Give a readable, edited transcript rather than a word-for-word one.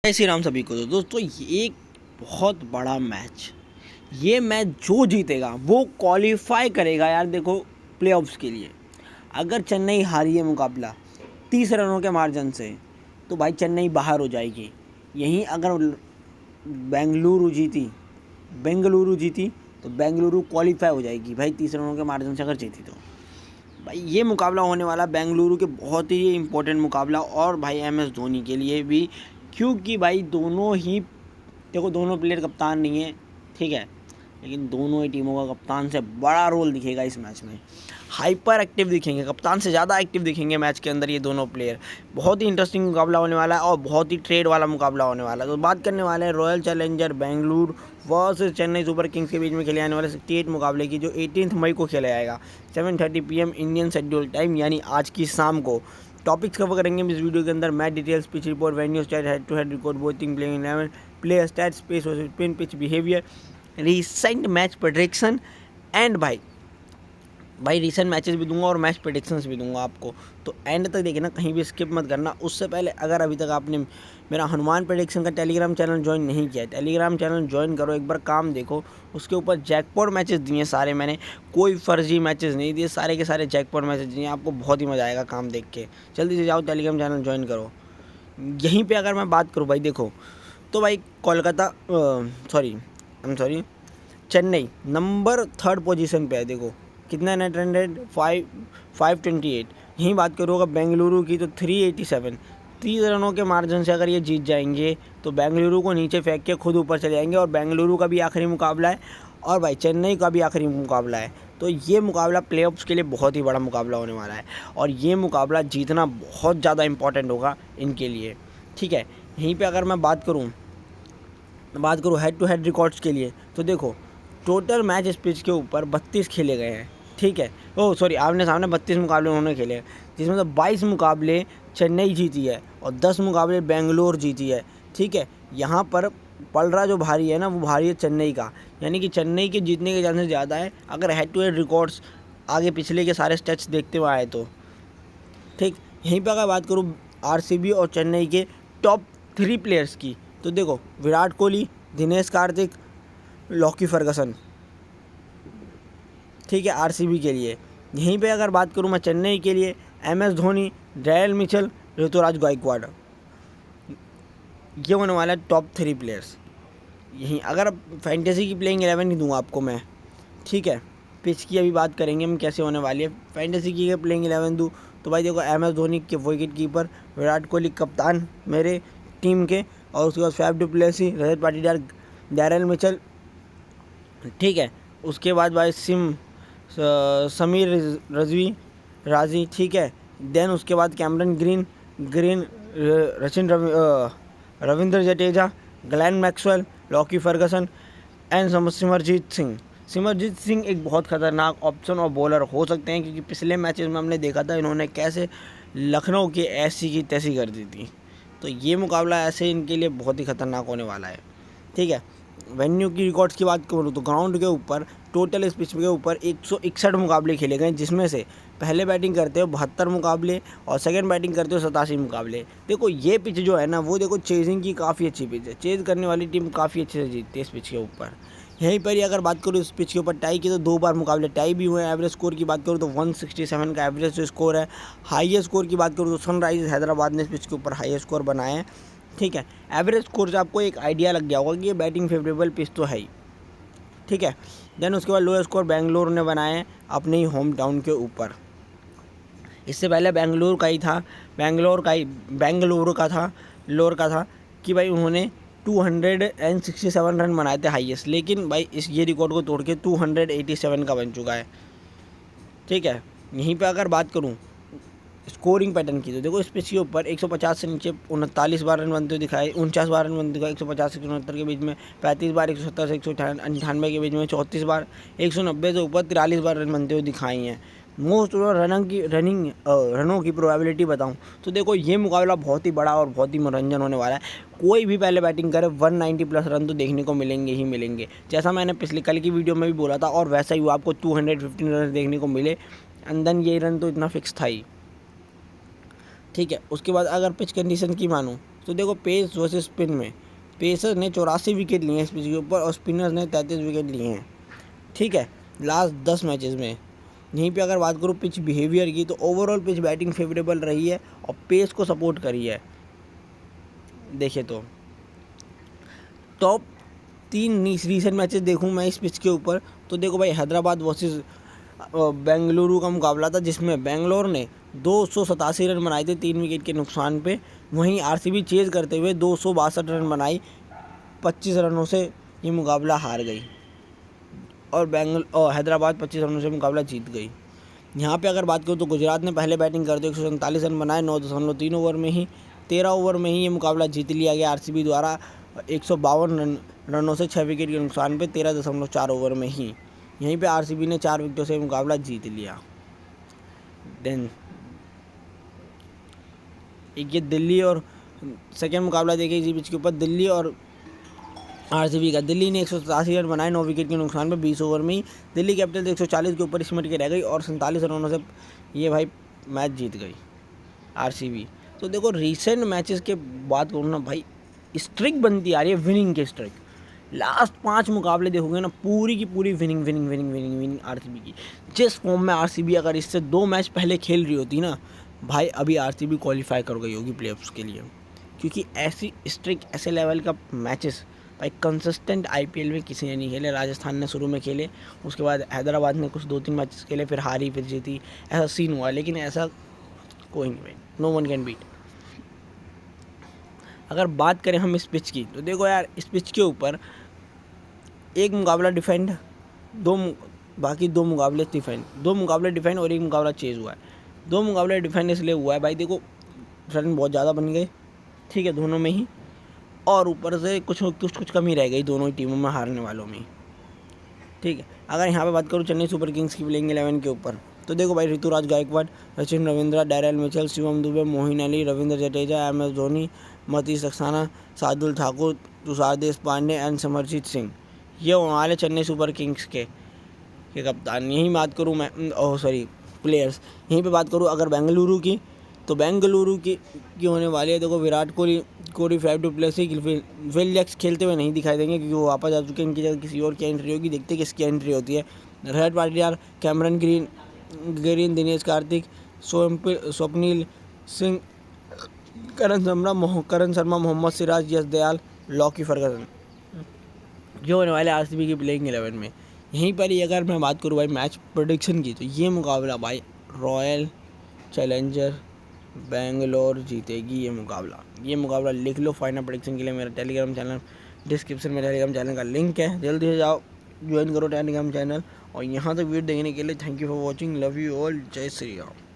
जय श्री राम सभी को। तो दोस्तों ये एक बहुत बड़ा मैच, ये मैच जो जीतेगा वो क्वालिफाई करेगा यार। देखो प्लेऑफ्स के लिए अगर चेन्नई हारी है मुकाबला 30 रनों के मार्जिन से तो भाई चेन्नई बाहर हो जाएगी। यहीं अगर बेंगलुरु जीती तो बेंगलुरु क्वालिफाई हो जाएगी भाई 30 रनों के मार्जिन से अगर जीती तो। भाई ये मुकाबला होने वाला बेंगलुरु के बहुत ही इम्पोर्टेंट मुकाबला, और भाई MS धोनी के लिए भी, क्योंकि भाई दोनों ही देखो दोनों प्लेयर कप्तान नहीं है, ठीक है, लेकिन दोनों ही टीमों का कप्तान से बड़ा रोल दिखेगा इस मैच में। हाइपर एक्टिव दिखेंगे, कप्तान से ज़्यादा एक्टिव दिखेंगे मैच के अंदर ये दोनों प्लेयर। बहुत ही इंटरेस्टिंग मुकाबला होने वाला है और बहुत ही ट्रेड वाला मुकाबला होने वाला है। तो बात करने वाले हैं royal challenger Bengaluru versus Chennai super Kings के बीच में खेले जाने वाले 68 मुकाबले की, जो 18 मई को खेला जाएगा 7:30 PM इंडियन शेड्यूल टाइम, यानी आज की शाम को। टॉपिक्स कवर करेंगे इस वीडियो के अंदर: match details, pitch report, venue stat, head to head record, बोथिंग playing 11, player stat, space versus spin, pitch behaviour, recent match prediction and भाई रीसेंट मैचेस भी दूंगा और मैच प्रेडिक्शंस भी दूंगा आपको। तो एंड तक देखना, कहीं भी स्किप मत करना। उससे पहले अगर अभी तक आपने मेरा हनुमान प्रेडिक्शन का टेलीग्राम चैनल ज्वाइन नहीं किया है, टेलीग्राम चैनल ज्वाइन करो, एक बार काम देखो। उसके ऊपर जैकपॉट मैचेस दिए सारे, मैंने कोई फर्जी मैचेस नहीं दिए, सारे के सारे जैकपॉट मैचेस दिए, आपको बहुत ही मज़ा आएगा काम देख के। जल्दी से जाओ टेलीग्राम चैनल ज्वाइन करो। यहीं पर अगर मैं बात करूँ भाई, देखो तो भाई Kolkata Chennai number 3rd position पे है। देखो कितना नेट रन रेट 528। यहीं बात करूँगा बेंगलुरु की तो 387। 30 रनों के मार्जिन से अगर ये जीत जाएंगे तो बेंगलुरु को नीचे फेंक के खुद ऊपर चले जाएंगे। और बेंगलुरु का भी आखिरी मुकाबला है और भाई चेन्नई का भी आखिरी मुकाबला है। तो ये मुकाबला प्लेऑफ्स के लिए बहुत ही बड़ा मुकाबला होने वाला है और ये मुकाबला जीतना बहुत ज़्यादा इंपॉर्टेंट होगा इनके लिए, ठीक है। यहीं पर अगर मैं बात करूँ हेड टू हेड रिकॉर्ड्स के लिए, तो देखो टोटल मैच इस पिच के ऊपर 32 खेले गए हैं, ठीक है। आमने सामने 32 मुकाबले उन्होंने खेले हैं, जिसमें से 22 मुकाबले चेन्नई जीती है और 10 मुकाबले बेंगलोर जीती है, ठीक है। यहाँ पर पलड़ा जो भारी है ना, वो भारी है चेन्नई का, यानी कि चेन्नई के जीतने के चांसेस ज़्यादा है अगर हेड टू हेड रिकॉर्ड्स आगे पिछले के सारे स्टैट्स देखते हुए आए तो, ठीक। यहीं पर अगर बात करूँ RCB और चेन्नई के टॉप 3 प्लेयर्स की, तो देखो विराट कोहली, दिनेश कार्तिक, लॉकी फर्गसन, ठीक है, RCB के लिए। यहीं पे अगर बात करूँ मैं चेन्नई के लिए, MS Dhoni, Daryl Mitchell, Ruturaj Gaikwad, ये होने वाला है टॉप 3 प्लेयर्स। यहीं अगर फैंटेसी की प्लेइंग 11 ही दूंगा आपको मैं, ठीक है। पिच की अभी बात करेंगे हम कैसे होने वाली है। फैंटेसी की प्लेइंग 11 दूँ तो भाई देखो MS धोनी के विकेट कीपर, विराट कोहली कप्तान मेरे टीम के, और उसके बाद Faf du Plessis, Rajat Patidar, Daryl Mitchell, ठीक है। उसके बाद भाई समीर राजी, ठीक है। देन उसके बाद Cameron Green, Ravindra Jadeja, Glenn Maxwell, Lockie Ferguson and Simarjeet Singh एक बहुत खतरनाक ऑप्शन और बॉलर हो सकते हैं, क्योंकि पिछले मैचेस में हमने देखा था इन्होंने कैसे लखनऊ की ऐसी की तैसी कर दी थी। तो ये मुकाबला ऐसे इनके लिए बहुत ही खतरनाक होने वाला है, ठीक है। वेन्यू की रिकॉर्ड्स की बात करूँ तो ग्राउंड के ऊपर टोटल इस पिच के ऊपर 161 मुकाबले खेले गए, जिसमें से पहले बैटिंग करते हो 72 मुकाबले और सेकंड बैटिंग करते हो 87 मुकाबले। देखो ये पिच जो है ना, वो देखो चेजिंग की काफ़ी अच्छी पिच है, चेज करने वाली टीम काफ़ी अच्छे से जीतती है इस पिच के ऊपर। यहीं पर ही अगर बात करूँ इस पिच के ऊपर टाई की, तो 2 बार मुकाबले टाई भी हुए हैं। एवरेज स्कोर की बात करूँ तो 167 का एवरेज जो स्कोर है। हाईएस्ट स्कोर की बात करूँ तो सनराइजर्स हैदराबाद ने इस पिच के ऊपर हाईएस्ट स्कोर बनाए हैं, ठीक है। एवरेज स्कोर से आपको एक आइडिया लग गया होगा कि ये बैटिंग फेवरेबल पिच तो है ही, ठीक है। देन उसके बाद लोएस्ट स्कोर बेंगलोर ने बनाए अपने ही होम टाउन के ऊपर। इससे पहले बेंगलोर का था कि भाई उन्होंने 267 रन बनाए थे हाईएस्ट, लेकिन भाई ये रिकॉर्ड को तोड़ के 287 का बन चुका है, ठीक है। यहीं पे अगर बात करूँ स्कोरिंग पैटर्न की, तो देखो इस पिच के ऊपर 150 से नीचे 39 बार रन बनते हुए दिखाए, 49 बार रन बनते दिखाए 150 से 169 के बीच में, 35 बार 170 से 198 के बीच में, 34 बार 190 से ऊपर 43 बार रन बनते हुए दिखाई हैं। मोस्ट रनों की प्रोबेबिलिटी बताऊं तो देखो ये मुकाबला बहुत ही बड़ा और बहुत ही मनोरंजन होने वाला है। कोई भी पहले बैटिंग करे 190 प्लस रन तो देखने को मिलेंगे, जैसा मैंने पिछले कल की वीडियो में भी बोला था, और वैसा ही आपको 215 रन देखने को मिले। अंदर ये रन तो इतना फिक्स था ही, ठीक है। उसके बाद अगर पिच कंडीशन की मानूँ तो देखो पेस वर्सेस स्पिन में पेसर्स ने 84 विकेट लिए हैं इस पिच के ऊपर और स्पिनर्स ने 33 विकेट लिए हैं, ठीक है, लास्ट 10 मैचेस में। यहीं पे अगर बात करूँ पिच बिहेवियर की, तो ओवरऑल पिच बैटिंग फेवरेबल रही है और पेस को सपोर्ट करी है। देखे तो टॉप 3 रीसेंट मैचेस देखूँ मैं इस पिच के ऊपर, तो देखो भाई हैदराबाद वर्सेस बेंगलुरु का मुकाबला था, जिसमें बेंगलोर ने 287 रन बनाए थे 3 विकेट के नुकसान पे। वहीं आरसीबी चेज करते हुए 262 रन बनाई, 25 रनों से ये मुकाबला हार गई और हैदराबाद 25 रनों से मुकाबला जीत गई। यहाँ पे अगर बात करूँ तो गुजरात ने पहले बैटिंग करते 147 रन बनाए 9.3 ओवर में ही। 13 ओवर में ही ये मुकाबला जीत लिया गया आरसीबी द्वारा 152 रनों से 6 विकेट के नुकसान पे 13.4 ओवर में ही। यहीं पे आरसीबी ने 4 विकेटों से मुकाबला जीत लिया। देन एक ये दिल्ली और सेकेंड मुकाबला देखे इसी पिच के ऊपर, दिल्ली और आरसीबी का। दिल्ली ने 187 रन बनाए 9 विकेट के नुकसान पे 20 ओवर में ही। दिल्ली कैपिटल्स 140 के ऊपर सिमट के रह गई और 47 रनों से ये भाई मैच जीत गई आरसीबी। तो देखो रीसेंट मैचेस के बात करूँ ना भाई, स्ट्रिक बनती आ रही है, विनिंग की स्ट्रिक। लास्ट 5 मुकाबले देखोगे ना, पूरी की पूरी winning winning winning winning winning RCB की। जिस फॉर्म में आरसीबी अगर इससे 2 मैच पहले खेल रही होती ना भाई, अभी आरसीबी क्वालिफाई कर गई होगी प्लेऑफ्स के लिए, क्योंकि ऐसी स्ट्रिक ऐसे लेवल का मैचेस भाई कंसिस्टेंट आईपीएल में किसी ने नहीं खेले। राजस्थान ने शुरू में खेले, उसके बाद हैदराबाद ने कुछ 2-3 मैचेस खेले, फिर हारी फिर जीती, ऐसा सीन हुआ। लेकिन ऐसा कोई नहीं भाई, नो वन कैन बीट। अगर बात करें हम इस पिच की, तो देखो यार इस पिच के ऊपर एक मुकाबला डिफेंड, बाकी 2 मुकाबले डिफेंड, 2 मुकाबले डिफेंड और 1 मुकाबला चेज हुआ है। 2 मुकाबले डिफेंड इसलिए हुआ है भाई, देखो रन बहुत ज़्यादा बन गए, ठीक है, दोनों में ही, और ऊपर से कुछ कमी रह गई दोनों ही टीमों में हारने वालों में, ठीक है। अगर यहाँ पे बात करूँ चेन्नई सुपर किंग्स की प्लेइंग 11 के ऊपर, तो देखो भाई Ruturaj Gaikwad, Sachin Ravindra, Daryl Mitchell, Shivam Dube, Moeen Ali, Ravindra Jadeja, MS Dhoni, Matheesha Saxena, Shardul Thakur, Tushar Deshpande and Simarjeet Singh, ये हमारे चेन्नई सुपर किंग्स के कप्तान। यहीं बात करूँ मैं प्लेयर्स। यहीं पे बात करूँ अगर बेंगलुरु की, तो बेंगलुरु की होने वाली है, देखो विराट कोहली, कोडी फैफ डुप्लेसी, विल जैक्स खेलते हुए नहीं दिखाई देंगे क्योंकि वो वापस आ चुके हैं। इनकी जगह किसी और की एंट्री होगी, देखते हैं किसकी एंट्री होती है। रोहित पाटियार, कैमरन ग्रीन, दिनेश कार्तिक, स्वप्निल सिंह, करण शर्मा, मोहम्मद सिराज, यश दयाल, लॉकी फर्गसन, जो होने वाले आरसीबी की प्लेइंग 11 में। यहीं पर ही अगर मैं बात करूँ भाई मैच प्रेडिक्शन की, तो ये मुकाबला भाई रॉयल चैलेंजर बेंगलोर जीतेगी। ये मुकाबला लिख लो फाइनल प्रेडिक्शन के लिए। मेरा टेलीग्राम चैनल डिस्क्रिप्शन में टेलीग्राम चैनल का लिंक है, जल्दी से जाओ ज्वाइन करो टेलीग्राम चैनल। और यहाँ तक वीडियो देखने के लिए thank you for watching, love you all, जय श्री राम।